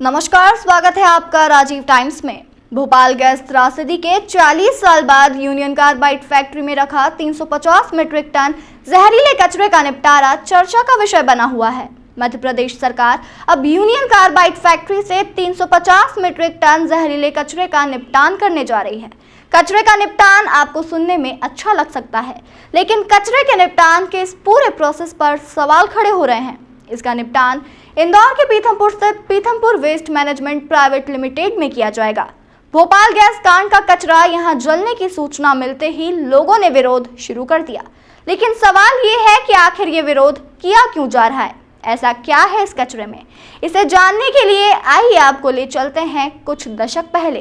नमस्कार, स्वागत है आपका राजीव टाइम्स में। भोपाल गैस त्रासदी के 40 साल बाद यूनियन कार्बाइड फैक्ट्री में रखा 350 मीट्रिक टन जहरीले कचरे का निपटारा चर्चा का विषय बना हुआ है। मध्य प्रदेश सरकार अब यूनियन कार्बाइड फैक्ट्री से 350 मीट्रिक टन जहरीले कचरे का निपटान करने जा रही है। कचरे का निपटान आपको सुनने में अच्छा लग सकता है, लेकिन कचरे के निपटान के इस पूरे प्रोसेस पर सवाल खड़े हो रहे हैं। इसका निपटान इंदौर के पीथमपुर स्थित Pithampur waste management private limited में किया जाएगा। भोपाल गैस कांड का कचरा यहां जलने की सूचना मिलते ही लोगों ने विरोध शुरू कर दिया, लेकिन सवाल ये है कि आखिर ये विरोध किया क्यों जा रहा है, ऐसा क्या है इस कचरे में। इसे जानने के लिए आइए आपको ले चलते हैं कुछ दशक पहले।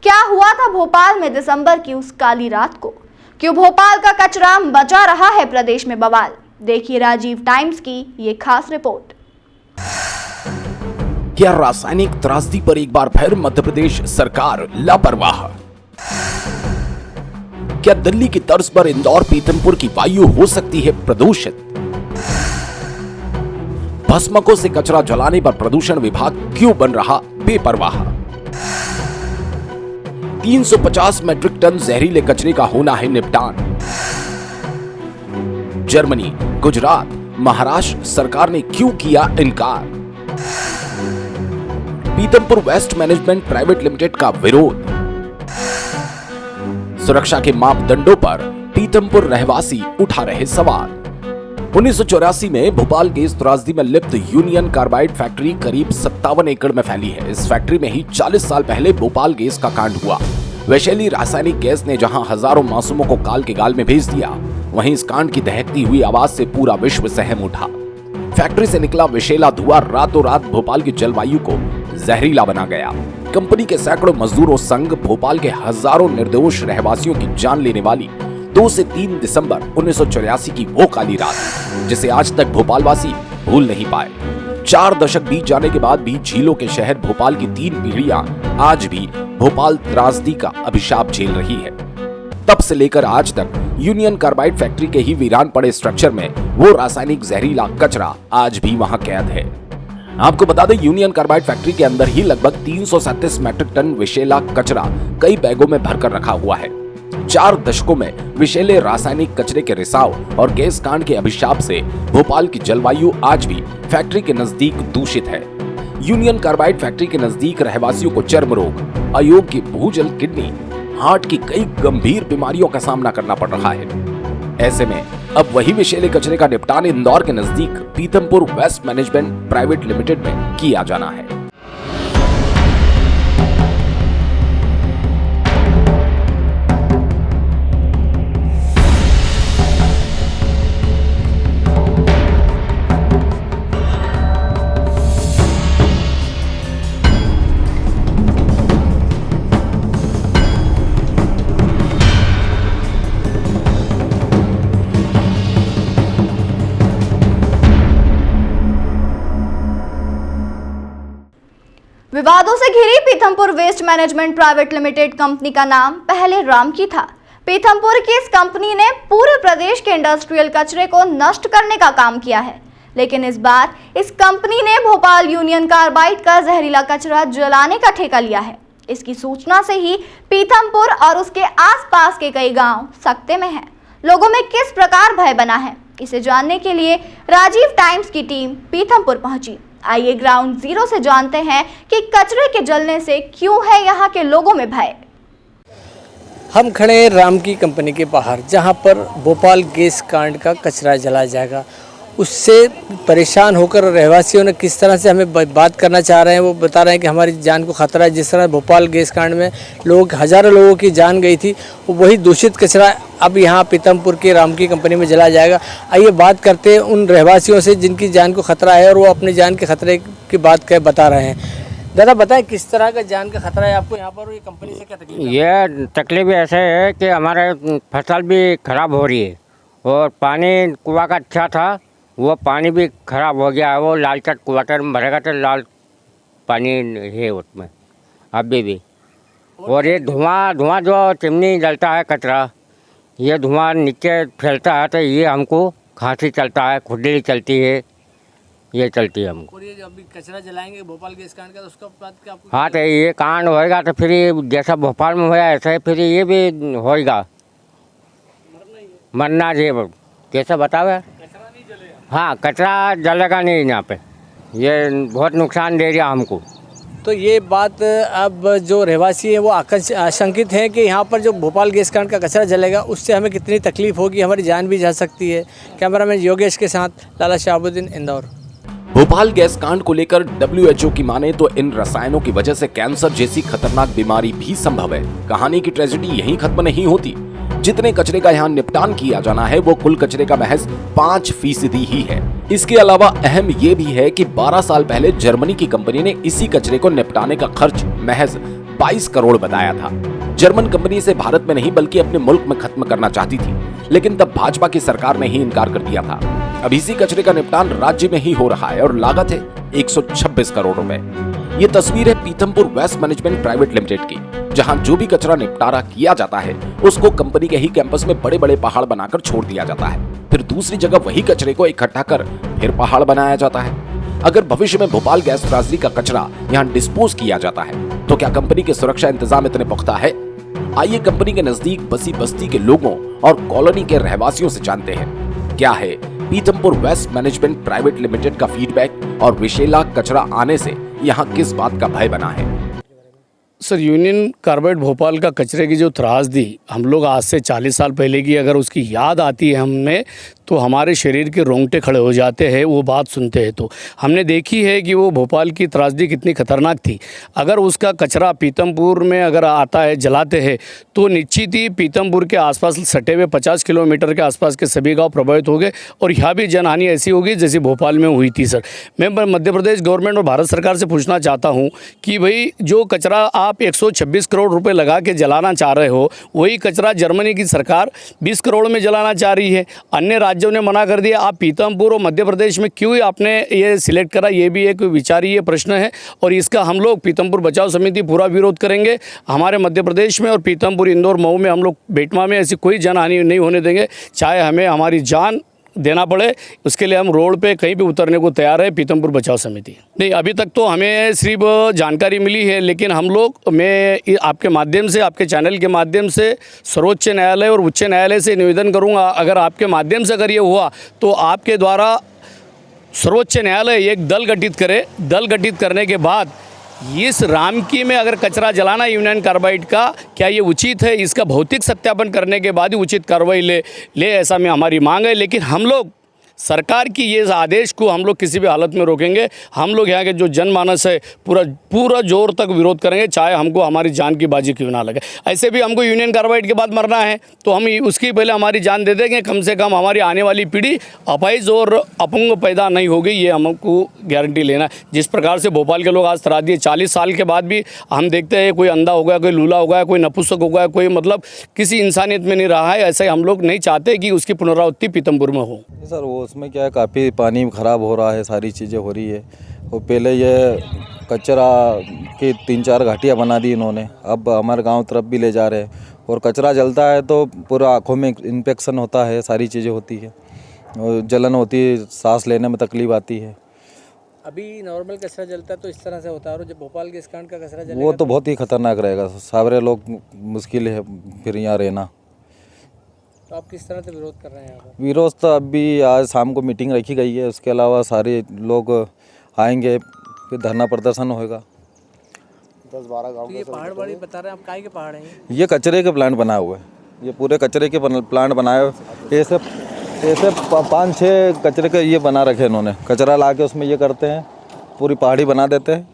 क्या हुआ था भोपाल में दिसंबर की उस काली रात को? क्यों भोपाल का कचरा मचा रहा है प्रदेश में बवाल? देखिए राजीव टाइम्स की ये खास रिपोर्ट। क्या रासायनिक त्रासदी पर एक बार फिर मध्य प्रदेश सरकार लापरवाह? क्या दिल्ली की तर्ज पर इंदौर पीथमपुर की वायु हो सकती है प्रदूषित? भस्मकों से कचरा जलाने पर प्रदूषण विभाग क्यों बन रहा बेपरवाह? 350 मीट्रिक टन जहरीले कचरे का होना है निपटान। जर्मनी, गुजरात, महाराष्ट्र सरकार ने क्यों किया इनकार? Pithampur waste management private limited का विरोध। सुरक्षा के मापदंडों पर पीथमपुर रहवासी उठा रहे सवाल। 1984 में भोपाल गैस त्रासदी में लिप्त यूनियन कार्बाइड फैक्ट्री करीब 57 एकड़ में फैली है। इस फैक्ट्री में ही 40 साल पहले भोपाल गैस का कांड हुआ। विषैली रासायनिक गैस ने जहां हजारों मासूमों को काल के गाल में भेज दिया, वहीं इस कांड की दहकती हुई आवाज से पूरा विश्व सहम उठा। फैक्ट्री से निकला विषैला धुआं रातों रात भोपाल की जलवायु को जहरीला बना गया। कंपनी के सैकड़ों मजदूरों संग भोपाल के हजारों निर्दोष रहवासियों की जान लेने वाली 2 से 3 दिसंबर 1984 की वो काली रात, जिसे आज तक भोपालवासी भूल नहीं पाए। 4 दशक बीत जाने के बाद भी झीलों के शहर भोपाल की 3 पीढ़ियां आज भी भोपाल त्रासदी का अभिशाप झेल रही है। तब से लेकर आज तक यूनियन कार्बाइड फैक्ट्री के ही वीरान पड़े स्ट्रक्चर में वो रासायनिक जहरीला कचरा आज भी वहां कैद है। आपको बता दें, यूनियन कार्बाइड फैक्ट्री के अंदर ही लगभग 337 मीट्रिक टन विषैला कचरा कई बैगों में भरकर रखा हुआ है। 4 दशकों में विषैले रासायनिक कचरे के रिसाव और गैस कांड के अभिशाप से भोपाल की जलवायु आज भी फैक्ट्री के नजदीक दूषित है। यूनियन कार्बाइड फैक्ट्री के नजदीक रहवासियों को चर्म रोग, अयोग्य भूजल, किडनी, हार्ट की कई गंभीर बीमारियों का सामना करना पड़ रहा है। ऐसे में अब वही विषैले कचरे का निपटान इंदौर के नजदीक Pithampur waste management private limited में किया जाना है। विवादों से घिरी Pithampur waste management private limited company का नाम पहले राम की था। पीथमपुर की इस कंपनी ने पूरे प्रदेश के इंडस्ट्रियल कचरे को नष्ट करने का काम किया है, लेकिन इस बार इस कंपनी ने भोपाल यूनियन कार्बाइड का जहरीला कचरा जलाने का ठेका लिया है। इसकी सूचना से ही पीथमपुर और उसके आसपास के कई गांव सकते में हैं। लोगों में किस प्रकार भय बना है, इसे जानने के लिए राजीव टाइम्स की टीम पीथमपुर पहुंची। आइए ग्राउंड जीरो से जानते हैं कि कचरे के जलने से क्यों है यहाँ के लोगों में भय। हम खड़े हैं राम की कंपनी के बाहर, जहाँ पर भोपाल गैस कांड का कचरा जलाया जाएगा। उससे परेशान होकर रहवासियों ने किस तरह से हमें बात करना चाह रहे हैं, वो बता रहे हैं कि हमारी जान को खतरा है। जिस तरह भोपाल गैस कांड में हजारों लोगों की जान गई थी, वही दूषित कचरा अब यहाँ पीथमपुर के राम की कंपनी में जलाया जाएगा। आइए बात करते हैं उन रहवासियों से जिनकी जान को खतरा है और वो अपनी जान के खतरे की बात बता रहे हैं। दादा बताएं, किस तरह का जान का खतरा है आपको यहाँ पर? ये कंपनी से क्या तकलीफ है? ये तकलीफ ऐसे है कि हमारे फसल भी खराब हो रही है और पानी कुआं का अच्छा था, वो पानी भी खराब हो गया है। वो लाल चट वाटर में भरेगा तो लाल पानी है उसमें अभी भी। और ये धुआं जो चिमनी जलता है कचरा, ये धुआं नीचे फैलता है तो ये हमको खांसी चलता है, खुजली चलती है, ये चलती है हमको। और ये जब अभी कचरा जलाएंगे भोपाल गैस कांड का, तो उसका बाद क्या आपको? हाँ, तो ये कांड होएगा तो फिर ये जैसा भोपाल में होया ऐसा ही फिर ये भी होएगा, मरना जी। कैसे बतावे? हाँ, कचरा जलेगा नहीं यहाँ पे, ये बहुत नुकसान दे रहा हमको। तो ये बात अब जो रहवासी है वो आशंकित हैं कि यहाँ पर जो भोपाल गैस कांड का कचरा जलेगा उससे हमें कितनी तकलीफ होगी, हमारी जान भी जा सकती है। कैमरामैन योगेश के साथ लाला शहाबुद्दीन, इंदौर। भोपाल गैस कांड को लेकर WHO की माने तो इन रसायनों की वजह से कैंसर जैसी खतरनाक बीमारी भी संभव है। कहानी की ट्रेजेडी यहीं खत्म नहीं होती। जितने कचरे का यहाँ निपटान किया जाना है वो कुल कचरे का महज 5% ही है। इसके अलावा अहम ये भी है कि 12 साल पहले जर्मनी की कंपनी ने इसी कचरे को निपटाने का खर्च महज 22 करोड़ बताया था। जर्मन कंपनी इसे भारत में नहीं बल्कि अपने मुल्क में खत्म करना चाहती थी, लेकिन तब भाजपा की सरकार ने ही इनकार कर दिया था। अब इसी कचरे का निपटान राज्य में ही हो रहा है और लागत है 126 करोड़ रुपए। ये तस्वीर है Pithampur waste management private limited की, जहां जो भी कचरा निपटारा किया जाता है उसको कंपनी के ही कैंपस में बड़े बड़े पहाड़ बनाकर छोड़ दिया जाता है। फिर दूसरी जगह वही कचरे को इकट्ठा कर फिर पहाड़ बनाया जाता है। अगर भविष्य में भोपाल गैस त्रासदी का कचरा यहाँ डिस्पोज किया जाता है तो क्या कंपनी के सुरक्षा इंतजाम इतने पुख्ता है? आइए कंपनी के नजदीक बसी बस्ती के लोगों और कॉलोनी के रहवासियों से जानते हैं क्या है Pithampur waste management private limited का फीडबैक और विषैला कचरा आने से यहाँ किस बात का भय बना है। सर, यूनियन कार्बाइड भोपाल का कचरे की जो त्रासदी हम लोग आज से 40 साल पहले की अगर उसकी याद आती है हमें, तो हमारे शरीर के रोंगटे खड़े हो जाते हैं वो बात सुनते हैं। तो हमने देखी है कि वो भोपाल की त्रासदी कितनी खतरनाक थी। अगर उसका कचरा पीथमपुर में अगर आता है, जलाते हैं, तो निश्चित ही पीथमपुर के आसपास सटे हुए 50 किलोमीटर के आसपास के सभी गांव प्रभावित हो गए और यहाँ भी जनहानि ऐसी होगी जैसी भोपाल में हुई थी। सर, मैं मध्य प्रदेश गवर्नमेंट और भारत सरकार से पूछना चाहता हूँ कि भाई जो कचरा आप 126 करोड़ रुपए लगा के जलाना चाह रहे हो, वही कचरा जर्मनी की सरकार 20 करोड़ में जलाना चाह रही है। अन्य राज्यों ने मना कर दिया। आप पीथमपुर और मध्य प्रदेश में क्यों आपने ये सिलेक्ट करा, ये भी एक विचारीय प्रश्न है और इसका हम लोग पीथमपुर बचाव समिति पूरा विरोध करेंगे। हमारे मध्य प्रदेश में और पीथमपुर, इंदौर, मऊ में हम लोग बेटमा में ऐसी कोई जनहानि नहीं होने देंगे, चाहे हमें हमारी जान देना पड़े। उसके लिए हम रोड पे कहीं भी उतरने को तैयार है। पीथमपुर बचाव समिति नहीं, अभी तक तो हमें सिर्फ जानकारी मिली है, लेकिन हम लोग, मैं आपके माध्यम से, आपके चैनल के माध्यम से सर्वोच्च न्यायालय और उच्च न्यायालय से निवेदन करूंगा, अगर आपके माध्यम से अगर ये हुआ तो आपके द्वारा सर्वोच्च न्यायालय एक दल गठित करे। दल गठित करने के बाद इस रामकी में अगर कचरा जलाना यूनियन कार्बाइड का, क्या ये उचित है, इसका भौतिक सत्यापन करने के बाद ही उचित कार्रवाई ले ऐसा में हमारी मांग है। लेकिन हम लोग सरकार की ये आदेश को हम लोग किसी भी हालत में रोकेंगे। हम लोग यहाँ के जो जनमानस है पूरा जोर तक विरोध करेंगे, चाहे हमको हमारी जान की बाजी क्यों ना लगे। ऐसे भी हमको यूनियन कार्बाइड के बाद मरना है तो हम उसकी पहले हमारी जान दे देंगे, कम से कम हमारी आने वाली पीढ़ी अपाहिज और अपंग पैदा नहीं होगी, ये हमको गारंटी लेना है। जिस प्रकार से भोपाल के लोग आज तरा दिए, 40 साल के बाद भी हम देखते हैं कोई अंधा हो गया, कोई लूला हो गया, कोई नपुंसक हो गया, कोई मतलब किसी इंसानियत में नहीं रहा है। ऐसे हम लोग नहीं चाहते कि उसकी पुनरावृत्ति पीथमपुर में हो। सर, वो उसमें क्या है, काफ़ी पानी ख़राब हो रहा है, सारी चीज़ें हो रही है। और पहले ये कचरा की 3-4 घाटियाँ बना दी इन्होंने, अब हमारे गांव तरफ भी ले जा रहे हैं। और कचरा जलता है तो पूरा आँखों में इन्फेक्शन होता है, सारी चीज़ें होती है, और जलन होती है, सांस लेने में तकलीफ आती है। अभी नॉर्मल कचरा जलता है तो इस तरह से होता है, और जब भोपाल गैस कांड का कचरा जलेगा वो तो बहुत ही खतरनाक रहेगा। सारे लोग मुश्किल है फिर यहाँ रहना। तो आप किस तरह से विरोध कर रहे हैं यहाँ पर? विरोध तो अभी आज शाम को मीटिंग रखी गई है, उसके अलावा सारे लोग आएंगे, फिर धरना प्रदर्शन होगा। 10-12 गाँव। तो ये पहाड़ बड़ी बता रहे हैं आप, काहे के पहाड़ हैं ये कचरे के प्लांट बनाए हुए हैं, ये पूरे कचरे के प्लांट बनाए हुए। ऐसे 5-6 कचरे के ये बना रखे इन्होंने, कचरा ला के उसमें ये करते हैं, पूरी पहाड़ी बना देते हैं।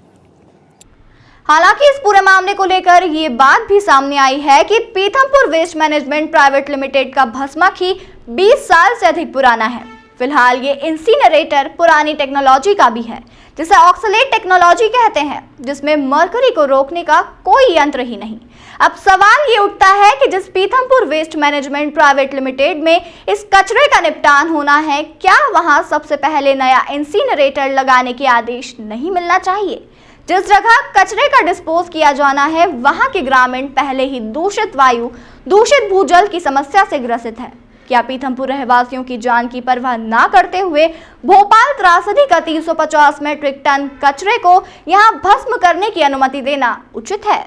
हालांकि इस पूरे मामले को लेकर ये बात भी सामने आई है कि Pithampur waste management private limited का भस्माखी 20 साल से अधिक पुराना है। फिलहाल ये इंसिनरेटर पुरानी टेक्नोलॉजी का भी है, जिसे ऑक्सलेट टेक्नोलॉजी कहते हैं, जिसमें मरकरी को रोकने का कोई यंत्र ही नहीं। अब सवाल ये उठता है कि जिस Pithampur waste management private limited में इस कचरे का निपटान होना है, क्या वहां सबसे पहले नया इंसिनरेटर लगाने के आदेश नहीं मिलना चाहिए? जिस जगह कचरे का डिस्पोज किया जाना है, वहां के ग्रामीण पहले ही दूषित वायु, दूषित भूजल की समस्या से ग्रसित है। क्या पीथमपुर रहवासियों की जान की परवाह ना करते हुए भोपाल त्रासदी का 350 मीट्रिक टन कचरे को यहां भस्म करने की अनुमति देना उचित है?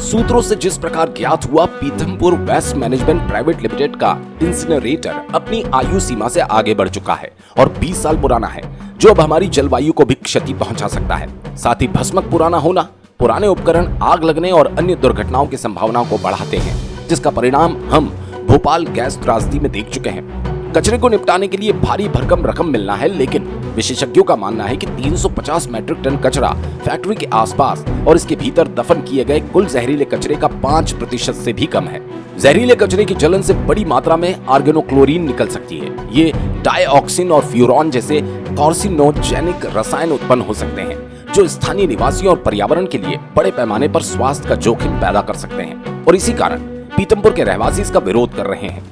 सूत्रों से जिस प्रकार ज्ञात हुआ, Pithampur waste management private limited का इंसिनरेटर अपनी आयु सीमा से आगे बढ़ चुका है और 20 साल पुराना है, जो अब हमारी जलवायु को भी क्षति पहुंचा सकता है। साथ ही भस्मक पुराना होना, पुराने उपकरण आग लगने और अन्य दुर्घटनाओं की संभावनाओं को बढ़ाते हैं, जिसका परिणाम हम भोपाल गैस त्रासदी में देख चुके हैं। कचरे को निपटाने के लिए भारी भरकम रकम मिलना है, लेकिन विशेषज्ञों का मानना है कि 350 मीट्रिक टन कचरा फैक्ट्री के आसपास और इसके भीतर दफन किए गए कुल जहरीले कचरे का 5% से भी कम है। जहरीले कचरे की जलन से बड़ी मात्रा में आर्गेनोक्लोरीन निकल सकती है। ये डाइऑक्सिन और फ्यूरॉन जैसे कार्सिनोजेनिक रसायन उत्पन्न हो सकते हैं, जो स्थानीय निवासियों और पर्यावरण के लिए बड़े पैमाने पर स्वास्थ्य का जोखिम पैदा कर सकते हैं और इसी कारण पीथमपुर के रहवासी इसका विरोध कर रहे हैं।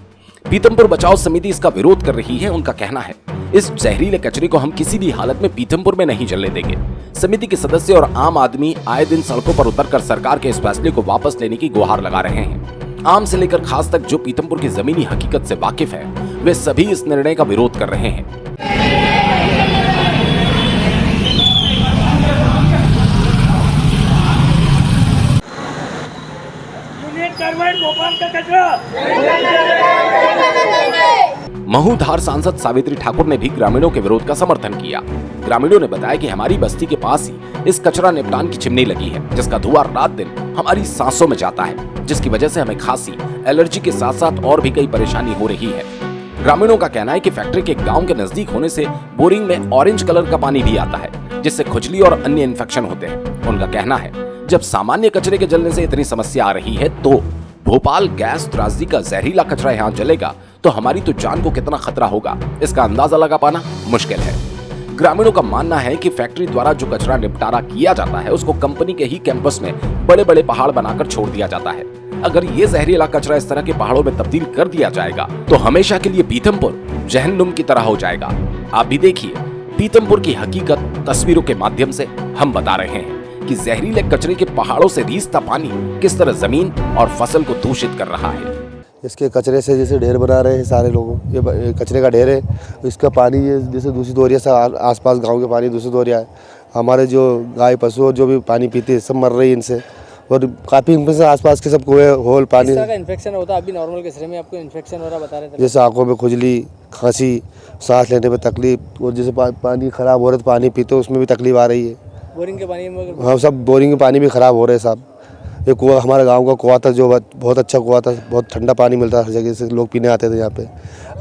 पीथमपुर बचाओ समिति इसका विरोध कर रही है। उनका कहना है, इस जहरीले कचरे को हम किसी भी हालत में पीथमपुर में नहीं जलने देंगे। समिति के सदस्य और आम आदमी आए दिन सड़कों पर उतरकर सरकार के इस फैसले को वापस लेने की गुहार लगा रहे हैं। आम से लेकर खास तक जो पीथमपुर की जमीनी हकीकत से वाकिफ है, वे सभी इस निर्णय का विरोध कर रहे हैं। महूधार सांसद सावित्री ठाकुर ने भी ग्रामीणों के विरोध का समर्थन किया। ग्रामीणों ने बताया कि हमारी बस्ती के पास ही इस कचरा निपटान की चिमनी लगी है, जिसका धुआं रात दिन हमारी सांसों में जाता है, जिसकी वजह से हमें खांसी, एलर्जी के साथ साथ और भी कई परेशानी हो रही है। ग्रामीणों का कहना है कि फैक्ट्री के गांव के नजदीक होने से बोरिंग में ऑरेंज कलर का पानी भी आता है, जिससे खुजली और अन्य इन्फेक्शन होते हैं। उनका कहना है, जब सामान्य कचरे के जलने से इतनी समस्या आ रही है, तो भोपाल गैस त्रासदी का जहरीला कचरा यहाँ जलेगा तो हमारी तो जान को कितना खतरा होगा, इसका अंदाजा लगा पाना मुश्किल है। ग्रामीणों का मानना है कि फैक्ट्री द्वारा जो कचरा निपटारा किया जाता है, उसको कंपनी के ही कैंपस में बड़े बड़े पहाड़ बनाकर छोड़ दिया जाता है। अगर ये जहरीला कचरा इस तरह के पहाड़ों में तब्दील कर दिया जाएगा तो हमेशा के लिए पीथमपुर जहन्नुम की तरह हो जाएगा। आप भी देखिए, पीथमपुर की हकीकत तस्वीरों के माध्यम से हम बता रहे हैं कि जहरीले कचरे के पहाड़ों से रीसता पानी किस तरह जमीन और फसल को दूषित कर रहा है। इसके कचरे से जैसे ढेर बना रहे हैं सारे लोगों, ये कचरे का ढेर है, इसका पानी ये जैसे दूषित हो रही है, आसपास गांव के पानी दूषित हो रहा है। हमारे जो गाय पशु और जो भी पानी पीते हैं सब मर रही है इनसे, और काफ़ी इनसे आसपास के सब कुएं होल पानी का इन्फेक्शन होता है। अभी नॉर्मल कचरे में आपको इन्फेक्शन हो रहा बता रहे थे, जैसे आंखों में खुजली, खांसी, सांस लेने में तकलीफ, और जैसे पानी ख़राब हो रहा है तो पानी पीते उसमें भी तकलीफ आ रही है। बोरिंग के पानी में, हाँ, सब बोरिंग के पानी भी ख़राब हो रहे हैं साहब। ये कुआं हमारे गांव का कुआं था, जो बहुत अच्छा कुआं था, बहुत ठंडा पानी मिलता था, हर जगह से लोग पीने आते थे यहाँ पे।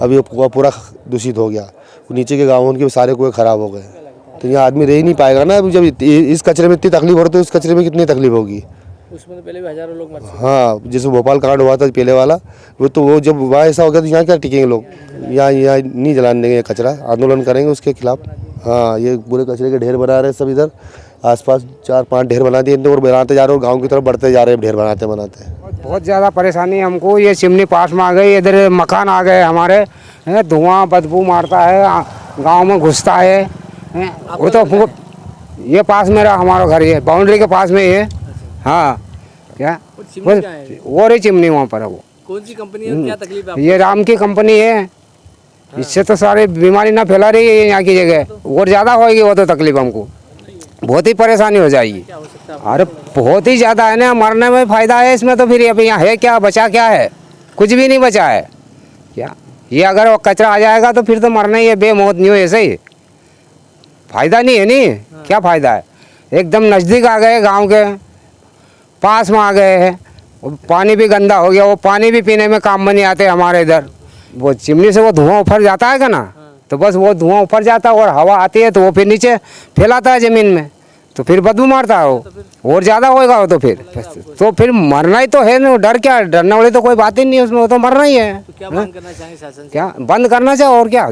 अब ये कुआं पूरा दूषित हो गया, नीचे के गाँवों के सारे कुएं ख़राब हो गए, तो यहाँ आदमी रह ही नहीं पाएगा ना। जब इस कचरे में इतनी तकलीफ हो रही तो इस कचरे में कितनी तकलीफ होगी। उसमें तो पहले भी हजारों लोग मर चुके। हाँ, जैसे भोपाल कांड हुआ था पहले वाला, वो जब वहाँ ऐसा हो गया तो यहाँ क्या टिकेंगे लोग, यहाँ नहीं जलाने देंगे कचरा, आंदोलन करेंगे उसके खिलाफ। हाँ, ये पूरे कचरे के ढेर बना रहे हैं सब, इधर आसपास 4-5 ढेर बना दिए और बनाते जा रहे हो, गांव की तरफ बढ़ते जा रहे हैं ढेर बनाते बनाते। बहुत ज़्यादा परेशानी हमको, ये चिमनी पास में आ गई, इधर मकान आ गए हमारे, धुआं बदबू मारता है, गांव में घुसता है। वो तो ये पास मेरा हमारा घर है, बाउंड्री के पास में है। हाँ, क्या वो रही चिमनी वहाँ पर है। वो कौन सी कंपनी है, क्या तकलीफ है? ये राम की कंपनी है। इससे तो सारी बीमारी ना फैला रही है यहाँ की जगह, और ज़्यादा होगी वो तो तकलीफ हमको, बहुत ही परेशानी हो जाएगी। अरे बहुत ही ज़्यादा है ना, मरने में फ़ायदा है इसमें, तो फिर अभी यहाँ है क्या, बचा क्या है? कुछ भी नहीं बचा है क्या। ये अगर कचरा आ जाएगा तो फिर तो मरना ही है, बेमौत नहीं हो, ऐसे ही फ़ायदा नहीं है। नहीं, क्या फ़ायदा है? एकदम नज़दीक आ गए, गाँव के पास में आ गए हैं, पानी भी गंदा हो गया, वो पानी भी पीने में काम में नहीं आते हमारे इधर। वो चिमनी से वो धुआं ऊपर जाता है क्या ना, तो बस वो धुआं ऊपर जाता है और हवा आती है तो वो फिर नीचे फैलाता है ज़मीन में, तो फिर बदबू मारता है वो, और ज़्यादा होएगा वो तो फिर मरना ही तो है ना। डर क्या, डरने वाली तो कोई बात ही नहीं है उसमें, वो तो मरना ही है। तो क्या बंद करना चाहिए शासन? क्या बंद करना चाहिए और क्या।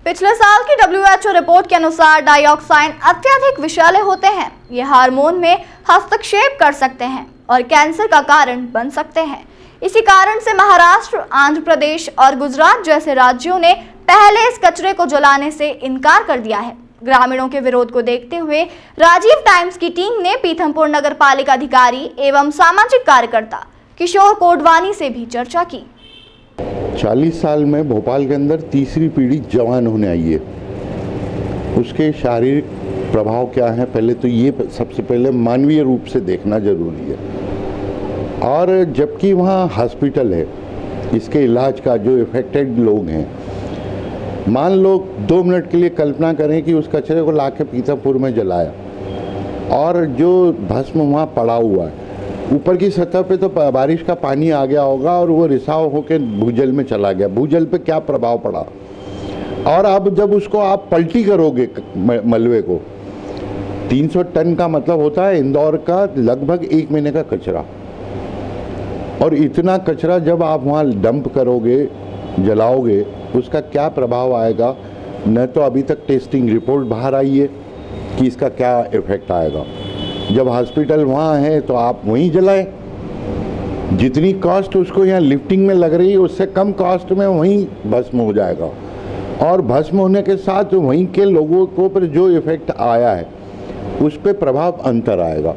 पिछले साल की WHO रिपोर्ट के अनुसार डाइऑक्साइन अत्यधिक विषैले होते हैं। ये हार्मोन में हस्तक्षेप कर सकते हैं और कैंसर का कारण बन सकते हैं। इसी कारण से महाराष्ट्र, आंध्र प्रदेश और गुजरात जैसे राज्यों ने पहले इस कचरे को जलाने से इनकार कर दिया है। ग्रामीणों के विरोध को देखते हुए राजीव टाइम्स की टीम ने पीथमपुर नगर पालिका अधिकारी एवं सामाजिक कार्यकर्ता किशोर कोडवानी से भी चर्चा की। 40 साल में भोपाल के अंदर तीसरी पीढ़ी जवान होने आई है। उसके शारीरिक प्रभाव क्या है, पहले तो ये सबसे पहले मानवीय रूप से देखना जरूरी है। और जबकि वहाँ हॉस्पिटल है, इसके इलाज का जो इफेक्टेड लोग हैं, मान लो 2 मिनट के लिए कल्पना करें कि उस कचरे को लाके पीतमपुर में जलाया और जो भस्म वहाँ पड़ा हुआ है, ऊपर की सतह पे तो बारिश का पानी आ गया होगा और वो रिसाव होकर भूजल में चला गया। भूजल पे क्या प्रभाव पड़ा, और अब जब उसको आप पलटी करोगे मलबे को, 300 टन का मतलब होता है इंदौर का लगभग 1 महीने का कचरा। और इतना कचरा जब आप वहाँ डंप करोगे, जलाओगे, उसका क्या प्रभाव आएगा, न तो अभी तक टेस्टिंग रिपोर्ट बाहर आई है कि इसका क्या इफेक्ट आएगा। जब हॉस्पिटल वहाँ है तो आप वहीं जलाएं, जितनी कॉस्ट उसको यहाँ लिफ्टिंग में लग रही है उससे कम कॉस्ट में वहीं भस्म हो जाएगा। और भस्म होने के साथ वहीं के लोगों को पर जो इफेक्ट आया है उस पर प्रभाव अंतर आएगा।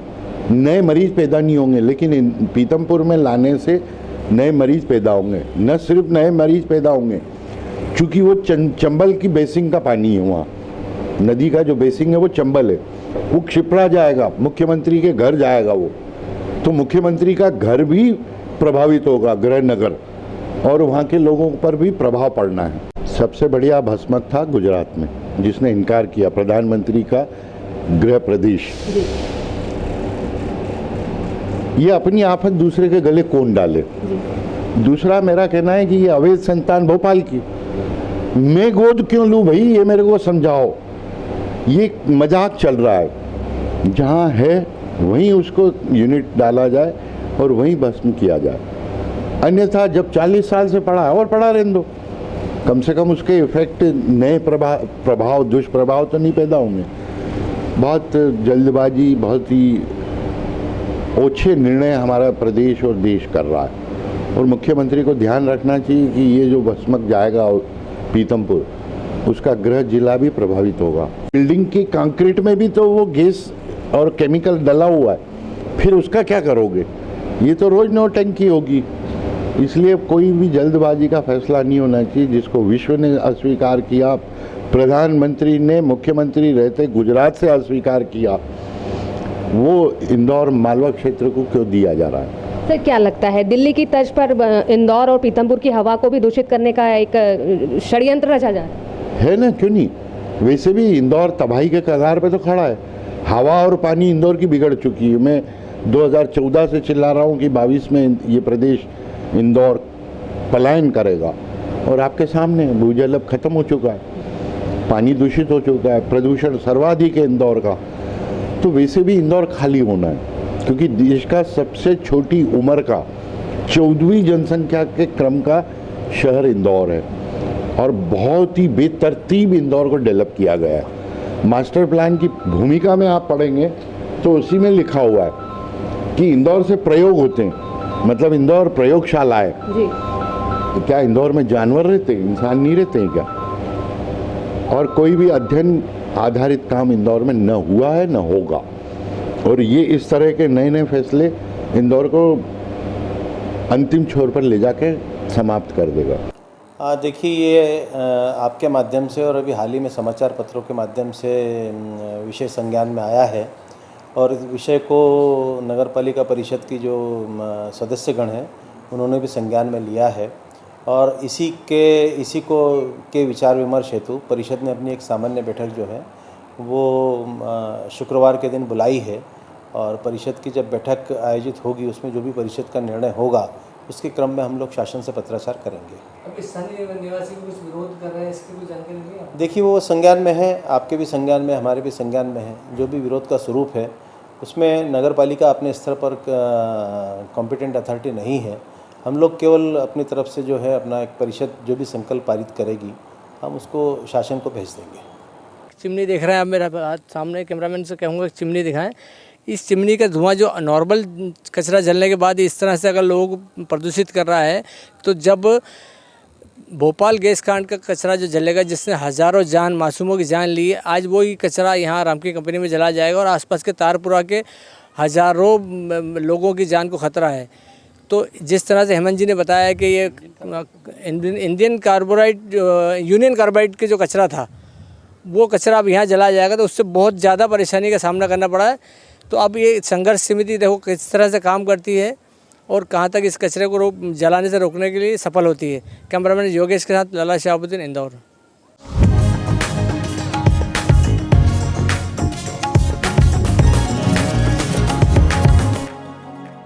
नए मरीज पैदा नहीं होंगे, लेकिन पीतमपुर में लाने से नए मरीज पैदा होंगे। न सिर्फ नए मरीज पैदा होंगे, क्योंकि वो चंबल की बेसिन का पानी है, वहाँ नदी का जो बेसिन है वो चंबल है, वो क्षिप्रा जाएगा, मुख्यमंत्री के घर जाएगा वो, तो मुख्यमंत्री का घर भी प्रभावित होगा, गृह नगर, और वहाँ के लोगों पर भी प्रभाव पड़ना है। सबसे बढ़िया भस्मक था गुजरात में, जिसने इनकार किया, प्रधानमंत्री का गृह प्रदेश। ये अपनी आफत दूसरे के गले कौन डाले। दूसरा मेरा कहना है कि ये अवैध संतान भोपाल की, मैं गोद क्यों लूँ भाई, ये मेरे को समझाओ। ये मजाक चल रहा है, जहाँ है वहीं उसको यूनिट डाला जाए और वहीं भस्म किया जाए। अन्यथा जब 40 साल से पड़ा है और पड़ा रहने दो, कम से कम उसके इफेक्ट, नए प्रभाव दुष्प्रभाव तो नहीं पैदा होंगे। बहुत जल्दबाजी, बहुत ही ओछे निर्णय हमारा प्रदेश और देश कर रहा है, और मुख्यमंत्री को ध्यान रखना चाहिए कि ये जो भस्मक जाएगा पीतमपुर, उसका गृह जिला भी प्रभावित होगा। बिल्डिंग की कंक्रीट में भी तो वो गैस और केमिकल डला हुआ है, फिर उसका क्या करोगे। ये तो रोज नौटंकी होगी। इसलिए कोई भी जल्दबाजी का फैसला नहीं होना चाहिए, जिसको विश्व ने अस्वीकार किया, प्रधानमंत्री ने मुख्यमंत्री रहते गुजरात से अस्वीकार किया, वो इंदौर मालवा क्षेत्र को क्यों दिया जा रहा है। सर, क्या लगता है दिल्ली की तर्ज पर इंदौर और पीतमपुर की हवा को भी दूषित करने का एक षड्यंत्र रचा जा रहा है ना? क्यों नहीं। वैसे भी इंदौर तबाही के कगार पे तो खड़ा है। हवा और पानी इंदौर की बिगड़ चुकी है। मैं 2014 से चिल्ला रहा हूँ कि 22 में ये प्रदेश इंदौर पलायन करेगा, और आपके सामने भूजल अब खत्म हो चुका है, पानी दूषित हो चुका है, प्रदूषण सर्वाधिक है इंदौर का। तो वैसे भी इंदौर खाली होना है, क्योंकि देश का सबसे छोटी उम्र का 14वीं जनसंख्या के क्रम का शहर इंदौर है, और बहुत ही बेतरतीब इंदौर को डेवलप किया गया है। मास्टर प्लान की भूमिका में आप पढ़ेंगे तो उसी में लिखा हुआ है कि इंदौर से प्रयोग होते हैं, मतलब इंदौर प्रयोगशाला है जी। तो क्या इंदौर में जानवर रहते हैं, इंसान नहीं रहते हैं क्या? और कोई भी अध्ययन आधारित काम इंदौर में न हुआ है न होगा, और ये इस तरह के नए नए फैसले इंदौर को अंतिम छोर पर ले जाके समाप्त कर देगा। देखिए, ये आपके माध्यम से और अभी हाल ही में समाचार पत्रों के माध्यम से विषय संज्ञान में आया है, और इस विषय को नगर पालिका परिषद की जो सदस्यगण हैं उन्होंने भी संज्ञान में लिया है, और इसी के विचार विमर्श हेतु परिषद ने अपनी एक सामान्य बैठक जो है वो शुक्रवार के दिन बुलाई है, और परिषद की जब बैठक आयोजित होगी उसमें जो भी परिषद का निर्णय होगा उसके क्रम में हम लोग शासन से पत्राचार करेंगे। अब स्थानीय निवासी कुछ विरोध कर रहे हैं, इसकी कोई जानकारी नहीं है? देखिए, वो संज्ञान में है, आपके भी संज्ञान में, हमारे भी संज्ञान में है। जो भी विरोध का स्वरूप है उसमें नगर पालिका अपने स्तर पर कॉम्पिटेंट अथॉरिटी नहीं है। हम लोग केवल अपनी तरफ से जो है अपना एक परिषद जो भी संकल्प पारित करेगी हम उसको शासन को भेज देंगे। चिमनी देख रहे हैं आप मेरा हाथ सामने, कैमरामैन से कहूँगा चिमनी दिखाएं। इस चिमनी का धुआं जो नॉर्मल कचरा जलने के बाद इस तरह से अगर लोग प्रदूषित कर रहा है, तो जब भोपाल गैस कांड का कचरा जो जलेगा जिसने हज़ारों मासूमों की जान ली है, आज वही कचरा यहाँ रामकी कंपनी में जला जाएगा और आसपास के तारपुरा के हज़ारों लोगों की जान को ख़तरा है। तो जिस तरह से हेमंत जी ने बताया कि ये यूनियन कार्बाइड के जो कचरा था वो कचरा अब यहाँ जला जाएगा, तो उससे बहुत ज़्यादा परेशानी का सामना करना पड़ा है। तो अब ये संघर्ष समिति देखो किस तरह से काम करती है और कहाँ तक इस कचरे को जलाने से रोकने के लिए सफल होती है। कैमरामैन योगेश के साथ लाला शाहबुद्दीन, इंदौर।